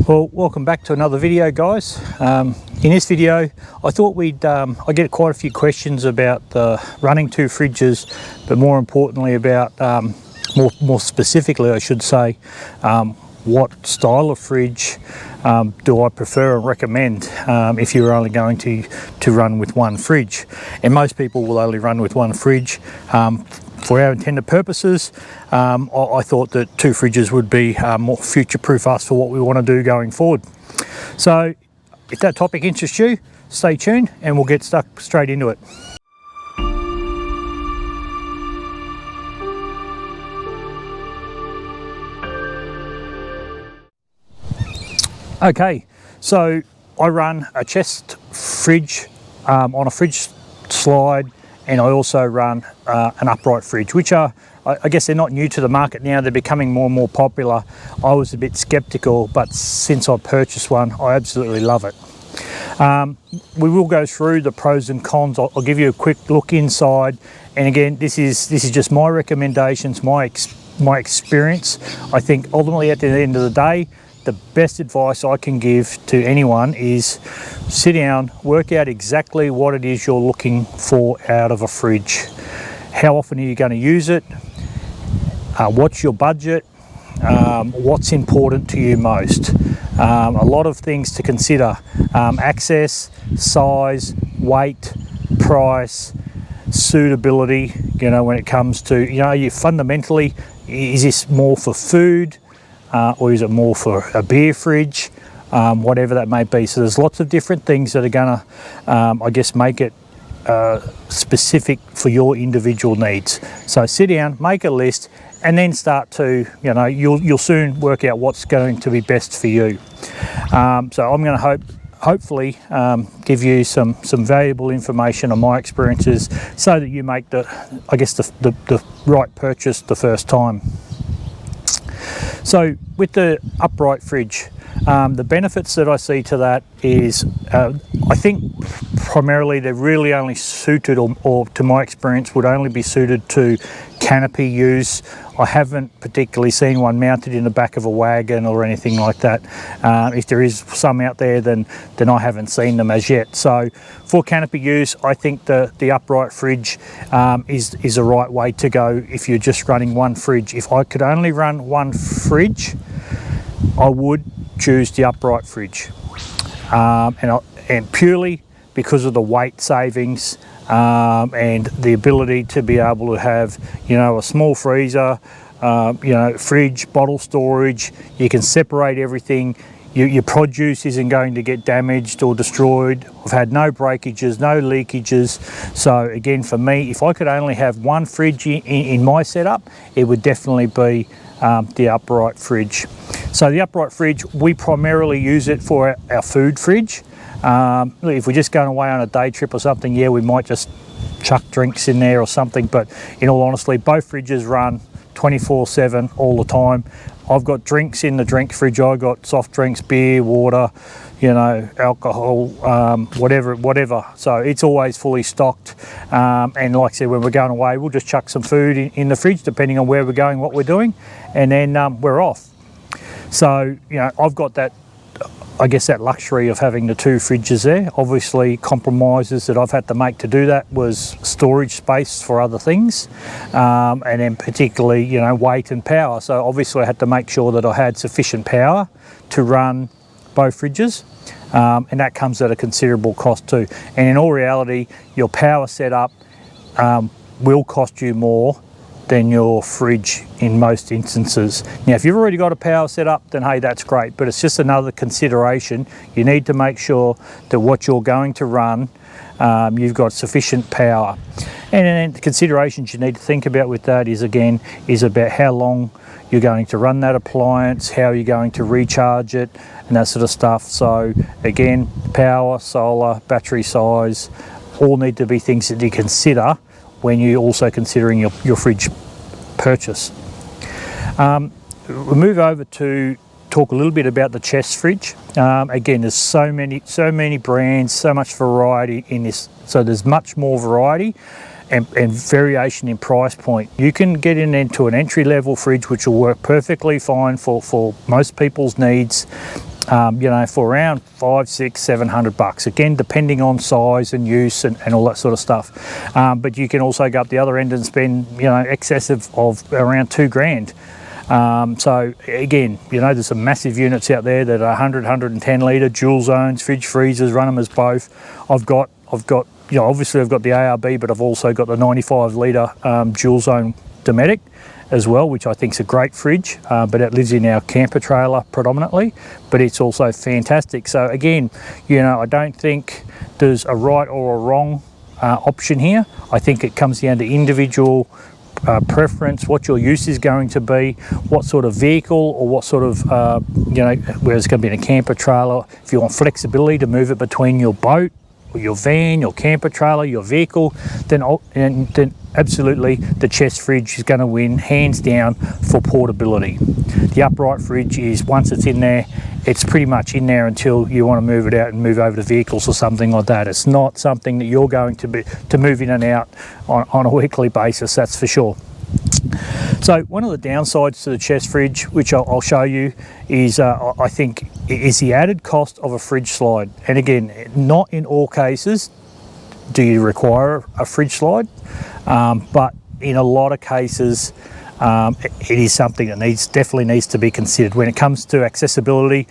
Well, welcome back to another video, guys. In this video I thought I get quite a few questions about running two fridges, but more importantly about more specifically I should say, what style of fridge do I prefer and recommend if you're only going to run with one fridge. And most people will only run with one fridge. For our intended purposes, I thought that two fridges would be more future-proof us for what we want to do going forward. So if that topic interests you, stay tuned and we'll get stuck straight into it. Okay, so I run a chest fridge on a fridge slide, and I also run an upright fridge, which are, I guess they're not new to the market now, they're becoming more and more popular. I was a bit skeptical, but since I purchased one, I absolutely love it. We will go through the pros and cons. I'll give you a quick look inside, and again, this is just my recommendations, my experience. I think ultimately at the end of the day, the best advice I can give to anyone is sit down, work out exactly what it is you're looking for out of a fridge. How often are you going to use it? What's your budget? What's important to you most? A lot of things to consider. Access, size, weight, price, suitability, when it comes to, you fundamentally, is this more for food? Or is it more for a beer fridge, whatever that may be. So there's lots of different things that are going to, I guess, make it specific for your individual needs. So sit down, make a list, and then start to, you'll soon work out what's going to be best for you. So I'm going to hopefully give you some valuable information on my experiences so that you make the right purchase the first time. So with the upright fridge, the benefits that I see to that is, I think primarily they're really only suited, or to my experience would only be suited to canopy use. I haven't particularly seen one mounted in the back of a wagon or anything like that. If there is some out there, then I haven't seen them as yet. So for canopy use, I think the upright fridge is the right way to go if you're just running one fridge. If I could only run one fridge, I would choose the upright fridge, and purely because of the weight savings and the ability to be able to have, a small freezer, fridge, bottle storage. You can separate everything. Your produce isn't going to get damaged or destroyed. I've had no breakages, no leakages. So again, for me, if I could only have one fridge in my setup, it would definitely be the upright fridge. So the upright fridge, we primarily use it for our food fridge. If we're just going away on a day trip or something, yeah, we might just chuck drinks in there or something, but in all honesty, both fridges run 24/7 all the time. I've got drinks in the drink fridge. I've got soft drinks, beer, water, alcohol, whatever. So it's always fully stocked. And like I said, when we're going away, we'll just chuck some food in the fridge, depending on where we're going, what we're doing, and then we're off. So, I've got that, I guess, that luxury of having the two fridges there. Obviously, compromises that I've had to make to do that was storage space for other things, and then particularly, weight and power. So obviously I had to make sure that I had sufficient power to run both fridges, and that comes at a considerable cost too. And in all reality, your power setup will cost you more than your fridge in most instances. Now, if you've already got a power set up, then hey, that's great, but it's just another consideration. You need to make sure that what you're going to run, you've got sufficient power. And then the considerations you need to think about with that is about how long you're going to run that appliance, how you're going to recharge it, and that sort of stuff. So again, power, solar, battery size, all need to be things that you consider when you're also considering your fridge purchase. We'll move over to talk a little bit about the chest fridge. Again, there's so many brands, so much variety in this. So there's much more variety and variation in price point. You can get into an entry-level fridge which will work perfectly fine for most people's needs. you know, for around $500, $600, $700. Again, depending on size and use and all that sort of stuff. But you can also go up the other end and spend, you know, excessive of around $2,000. So again, you know, there's some massive units out there that are 100, 110 litre dual zones, fridge freezers, run them as both. I've got, you know, obviously I've got the ARB, but I've also got the 95 litre dual zone Dometic as well, which I think is a great fridge, but it lives in our camper trailer predominantly, but it's also fantastic. So again, you know, I don't think there's a right or a wrong option here. I think it comes down to individual preference, what your use is going to be, what sort of vehicle or what sort of, you know, whether it's going to be in a camper trailer, if you want flexibility to move it between your boat or your van, your camper trailer, your vehicle, then absolutely the chest fridge is going to win hands down for portability. The upright fridge is, once it's in there, it's pretty much in there until you want to move it out and move over to vehicles or something like that. It's not something that you're going to move in and out on a weekly basis, that's for sure. So one of the downsides to the chest fridge, which I'll show you, is I think is the added cost of a fridge slide. And again, not in all cases do you require a fridge slide, but in a lot of cases it is something that definitely needs to be considered when it comes to accessibility,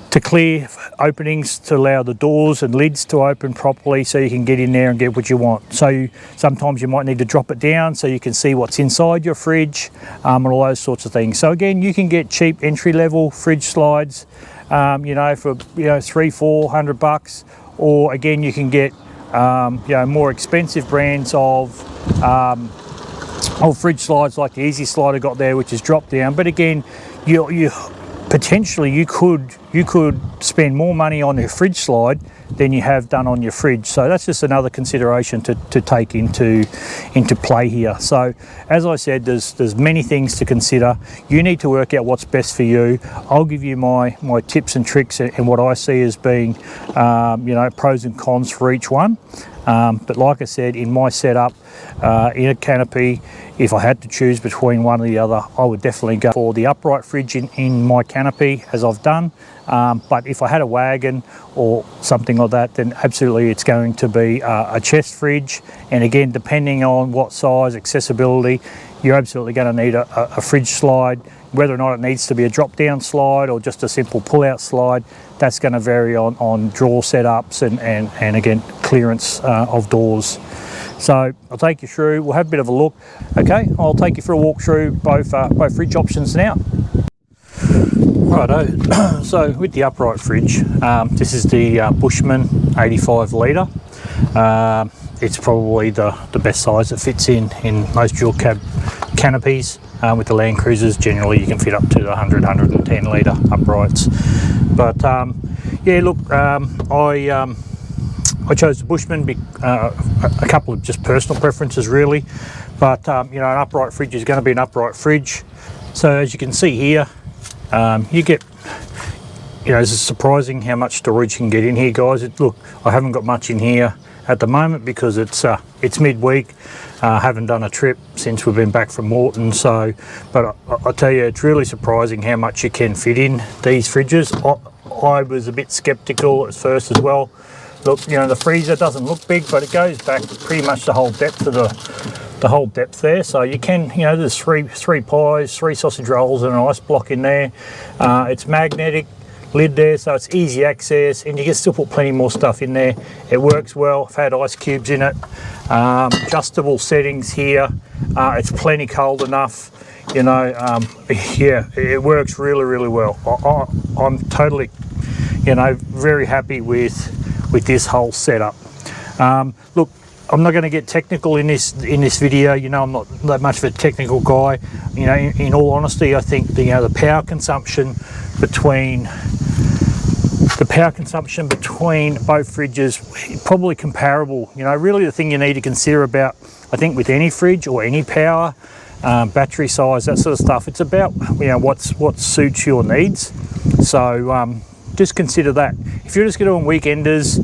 to clear openings to allow the doors and lids to open properly so you can get in there and get what you want. So sometimes you might need to drop it down so you can see what's inside your fridge, and all those sorts of things. So again, you can get cheap entry-level fridge slides, you know, for, you know, $300-400, or again you can get you know, more expensive brands of fridge slides like the Easy Slide I got there, which is drop down. But again, you potentially you could spend more money on your fridge slide than you have done on your fridge. So that's just another consideration to take into play here. So as I said, there's many things to consider. You need to work out what's best for you. I'll give you my tips and tricks and what I see as being you know, pros and cons for each one. But like I said, in my setup, in a canopy, if I had to choose between one or the other, I would definitely go for the upright fridge in my canopy, as I've done. But if I had a wagon or something like that, then absolutely it's going to be a chest fridge. And again, depending on what size, accessibility, you're absolutely going to need a fridge slide. Whether or not it needs to be a drop-down slide or just a simple pull-out slide, that's going to vary on drawer setups and again, clearance of doors. So I'll take you through, we'll have a bit of a look. Okay, I'll take you for a walk through both fridge options now. Righto, so with the upright fridge, this is the Bushman 85 litre. It's probably the best size that fits in most dual cab canopies. With the Land Cruisers, generally you can fit up to 100, 110 litre uprights. But yeah, look, I chose the Bushman, a couple of just personal preferences really, but you know, an upright fridge is going to be an upright fridge. So as you can see here, you get, you know, it's surprising how much storage you can get in here, guys. Look, I haven't got much in here at the moment because it's midweek. Haven't done a trip since we've been back from Morton, so, but I tell you, it's really surprising how much you can fit in these fridges. I was a bit skeptical at first as well. Look, you know, the freezer doesn't look big, but it goes back pretty much the whole depth of the whole depth there. So you can, you know, there's three pies, 3 sausage rolls and an ice block in there. It's magnetic lid there, so it's easy access, and you can still put plenty more stuff in there. It works well. I've had ice cubes in it. Adjustable settings here. It's plenty cold enough. You know, yeah, it works really, really well. I'm totally, you know, very happy with this whole setup. Look, I'm not going to get technical in this video. You know, I'm not that much of a technical guy. You know, in all honesty, I think the power consumption between both fridges probably comparable. You know, really the thing you need to consider about, I think, with any fridge or any power, battery size, that sort of stuff, it's about, you know, what suits your needs. So just consider that. If you're just going on weekenders,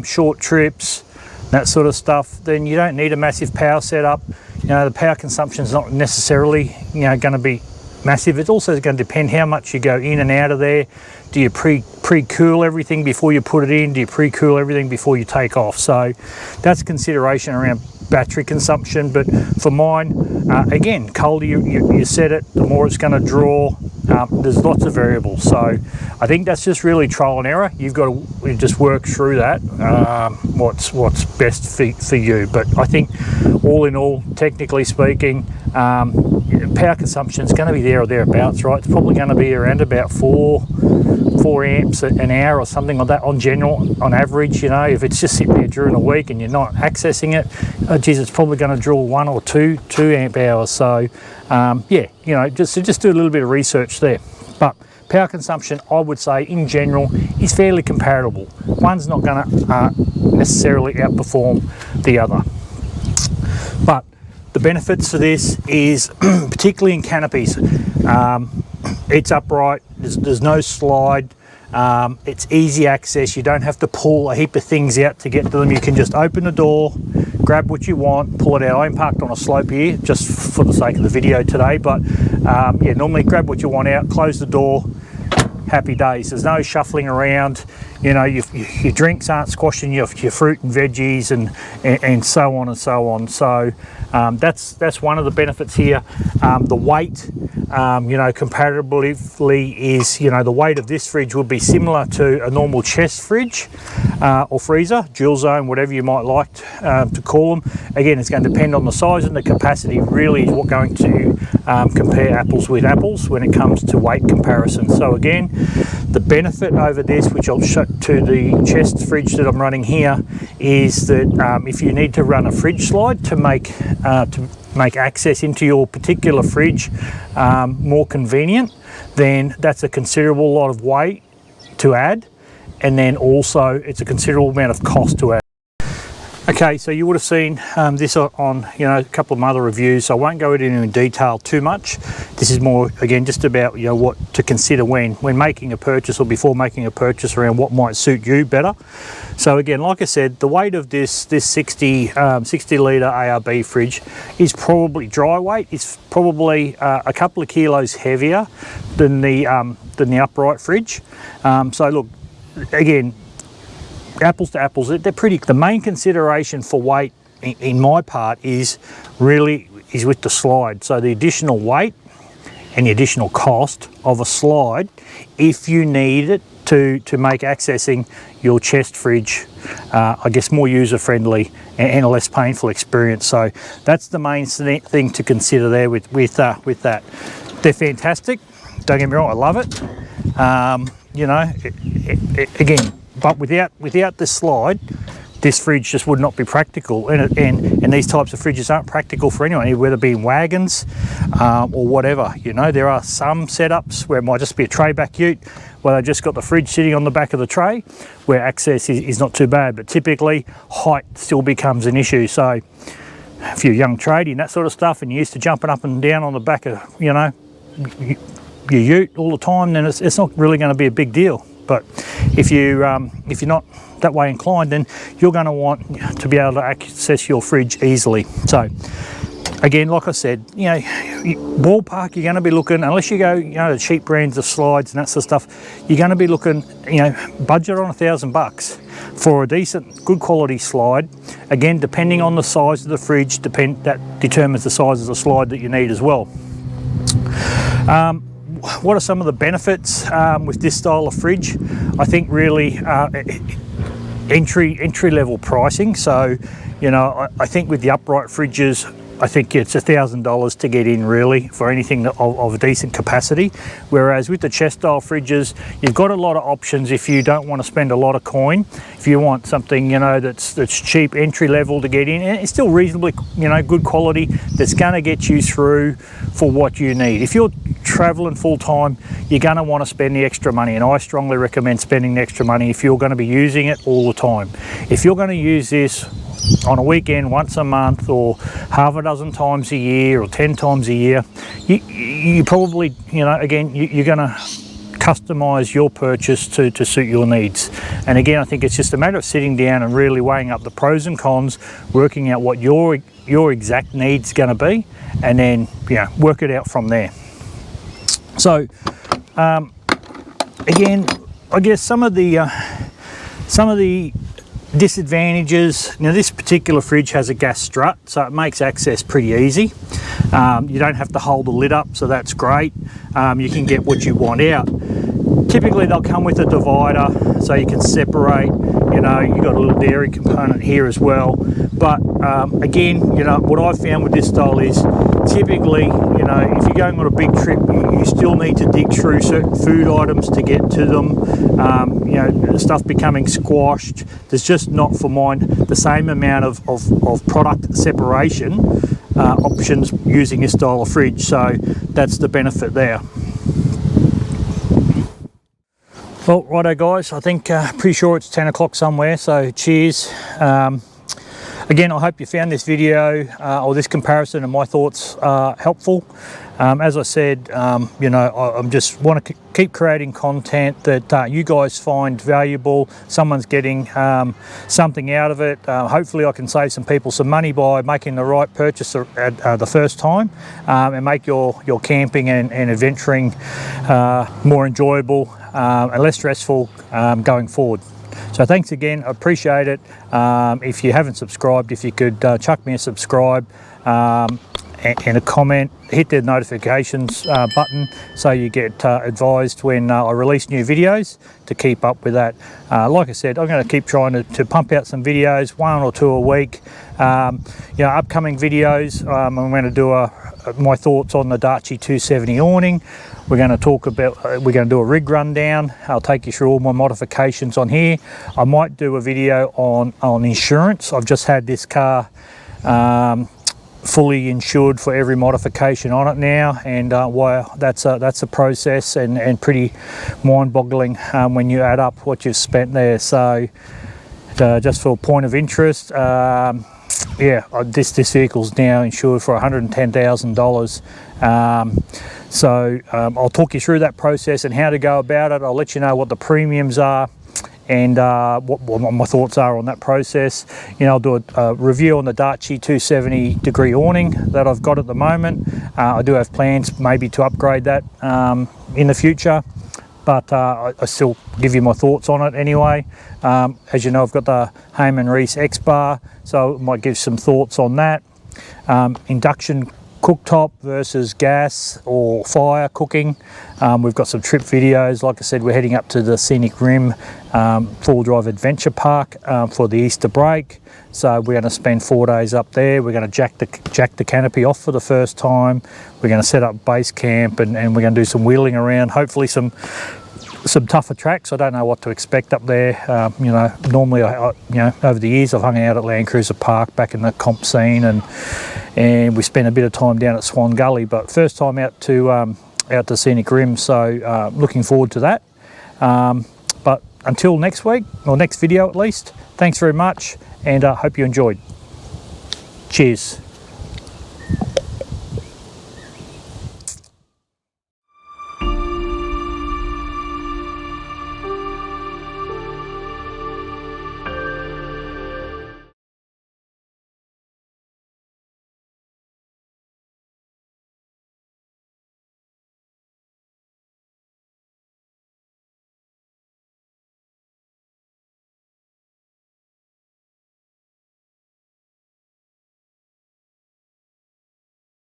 short trips, that sort of stuff, then you don't need a massive power setup. You know, the power consumption is not necessarily, you know, going to be massive. It's also going to depend how much you go in and out of there. Do you pre-cool everything before you put it in? Do you pre-cool everything before you take off? So that's consideration around battery consumption. But for mine, again, colder you set it, the more it's going to draw. There's lots of variables, so I think that's just really trial and error. You've got to just work through that, what's best for you. But I think all in all, technically speaking, power consumption is going to be there or thereabouts, right? It's probably going to be around about 4 amps an hour or something like that on average. You know, if it's just sitting there during the week and you're not accessing it, geez, it's probably going to draw 1 or 2 amp hours. So yeah, you know, just do a little bit of research there. But power consumption, I would say in general, is fairly comparable. One's not going to necessarily outperform the other. But the benefits to this is, particularly in canopies, it's upright, there's no slide, it's easy access, you don't have to pull a heap of things out to get to them. You can just open the door, grab what you want, pull it out. I'm parked on a slope here just for the sake of the video today, but yeah, normally grab what you want out, close the door, happy days. There's no shuffling around. You know, your drinks aren't squashing your fruit and veggies and so on and so on. So that's one of the benefits here. The weight, you know, comparatively is, you know, the weight of this fridge would be similar to a normal chest fridge or freezer, dual zone, whatever you might like to call them. Again, it's going to depend on the size and the capacity. Really is what going to compare apples with apples when it comes to weight comparison. So again, the benefit over this, which I'll show to the chest fridge that I'm running here, is that if you need to run a fridge slide to make access into your particular fridge more convenient, then that's a considerable lot of weight to add, and then also it's a considerable amount of cost to add. Okay, so you would have seen this on, you know, a couple of other reviews, so I won't go into detail too much. This is more, again, just about, you know, what to consider when making a purchase or before making a purchase around what might suit you better. So again, like I said, the weight of this 60 litre ARB fridge is probably, dry weight is probably a couple of kilos heavier than the upright fridge. So look, again, apples to apples, they're pretty. The main consideration for weight in my part is with the slide. So the additional weight and the additional cost of a slide, if you need it to make accessing your chest fridge, I guess, more user friendly and a less painful experience. So that's the main thing to consider there with that. They're fantastic. Don't get me wrong, I love it. You know, again. But without this slide, this fridge just would not be practical, and these types of fridges aren't practical for anyone, whether it be in wagons or whatever. You know, there are some setups where it might just be a tray back ute, where they've just got the fridge sitting on the back of the tray, where access is not too bad. But typically, height still becomes an issue. So if you're a young tradie and that sort of stuff, and you're used to jumping up and down on the back of, you know, your ute all the time, then it's not really going to be a big deal. But if you're not that way inclined, then you're going to want to be able to access your fridge easily. So again, like I said, you know, ballpark, you're going to be looking, unless you go, you know, the cheap brands of slides and that sort of stuff, you're going to be looking, you know, budget on $1,000 for a decent, good quality slide. Again, depending on the size of the fridge, that determines the size of the slide that you need as well. What are some of the benefits with this style of fridge? I think really entry level pricing. So, you know, I think with the upright fridges, I think it's $1,000 to get in really for anything of a decent capacity. Whereas with the chest style fridges, you've got a lot of options if you don't want to spend a lot of coin. If you want something, you know, that's cheap, entry level to get in, and it's still reasonably, you know, good quality, that's going to get you through for what you need. If you're traveling full time, you're going to want to spend the extra money, and I strongly recommend spending the extra money if you're going to be using it all the time. If you're going to use this on a weekend, once a month, or half a dozen times a year, or 10 times a year, you probably, you know, again, you're going to customize your purchase to suit your needs. And again, I think it's just a matter of sitting down and really weighing up the pros and cons, working out what your exact needs going to be, and then, you know, work it out from there. So again, I guess some of the disadvantages, this particular fridge has a gas strut, so it makes access pretty easy. You don't have to hold the lid up, so that's great. You can get what you want out. Typically they'll come with a divider so you can separate. You've got a little dairy component here as well. But again, what I've found with this style is typically, if you're going on a big trip, you still need to dig through certain food items to get to them. Stuff becoming squashed. There's just not, for mine, the same amount of product separation options using this style of fridge. So that's the benefit there. Well, righto guys, I think pretty sure it's 10 o'clock somewhere, so cheers. Again, I hope you found this video or this comparison and my thoughts helpful. As I said, I just want to keep creating content that you guys find valuable. Someone's getting something out of it. Hopefully I can save some people some money by making the right purchase at the first time, and make your camping and adventuring more enjoyable and less stressful going forward. So thanks again, I appreciate it. If you haven't subscribed, if you could chuck me a subscribe and a comment, hit the notifications button so you get advised when I release new videos to keep up with that. Like I said, I'm going to keep trying to pump out some videos, 1 or 2 a week. Upcoming videos, I'm going to do my thoughts on the Darchi 270 awning. We're going to talk about, we're going to do a rig rundown. I'll take you through all my modifications on here. I might do a video on insurance. I've just had this car fully insured for every modification on it now, and wow, that's a process and pretty mind-boggling when you add up what you've spent there. So just for a point of interest, this vehicle's now insured for $110,000. So I'll talk you through that process and how to go about it. I'll let you know what the premiums are and what my thoughts are on that process. I'll do a review on the Darchi 270 degree awning that I've got at the moment. I do have plans maybe to upgrade that in the future, but I still give you my thoughts on it anyway. As you know, I've got the Heyman Reese X-Bar, so I might give some thoughts on that. Induction cooktop versus gas or fire cooking. We've got some trip videos. Like I said, we're heading up to the Scenic Rim four-wheel drive adventure park for the Easter break. So we're going to spend 4 days up there. We're going to jack the canopy off for the first time. We're going to set up base camp and we're going to do some wheeling around. Hopefully some tougher tracks. I don't know what to expect up there. Normally, over the years I've hung out at Land Cruiser Park back in the comp scene, and we spent a bit of time down at Swan Gully. But first time out to Scenic Rim, so looking forward to that. But until next week, or next video at least, thanks very much, and hope you enjoyed. Cheers.